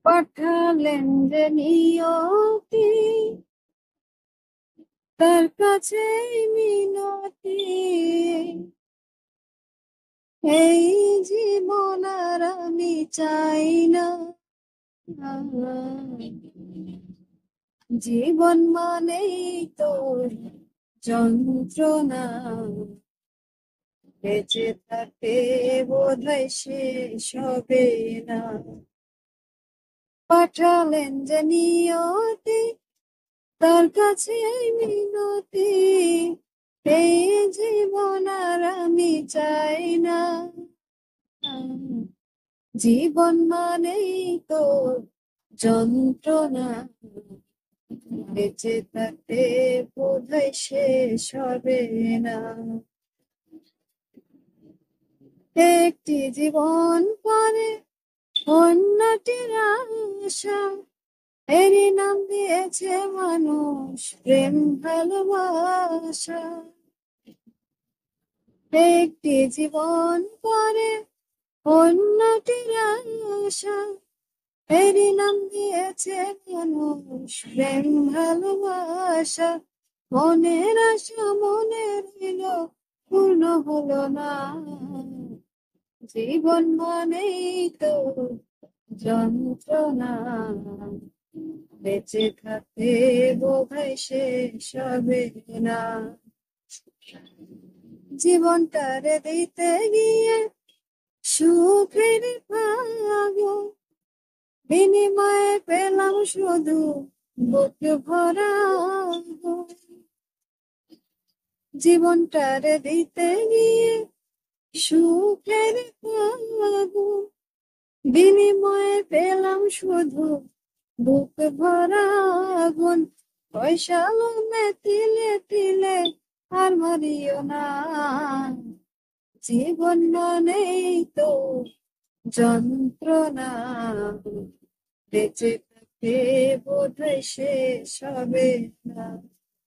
পাঠালেন যে নিয়তি, তার কাছে মিনতি। এই জীবন আর আমি চাই না, জীবন মানেই তো যন্ত্রণা, বেঁচে থাকতে বোধহয় শেষ হবে না। পাঠালেন যে নিয়তি, তার কাছে মিনতি। এই জীবন আর আমি চাই না, জীবন মানেই তো যন্ত্রণা, বেঁচে থাকতে বোধহয় শেষ হবে না। একটি জীবন পরে অন্যটির আশা, এরই নাম দিয়েছে মানুষ প্রেম ভালোবাসা। একটি জীবন পরে অন্যটির আশা, এরই নাম দিয়েছে মানুষ প্রেম ভালোবাসা। মনের আশা মনে রইল, পূর্ণ হলো না, জীবন মানেই তো যন্ত্রণা, বেঁচে থাকতে বোধহয় শেষ হবে না। জীবনটারে দিতে গিয়ে সুখের ভাগ, বিনিময়ে পেলাম শুধু বুক ভরা আগুন। জীবনটারে দিতে গিয়ে সুখের ভাগ, বিনিময়ে পেলাম শুধু বুক ভরা আগুন। পয়সা লোভে তিলে তিলে আর মারিও না, জীবন মানেই তো যন্ত্রণা, বেঁচে থাকতে বোধহয় শেষ হবে না।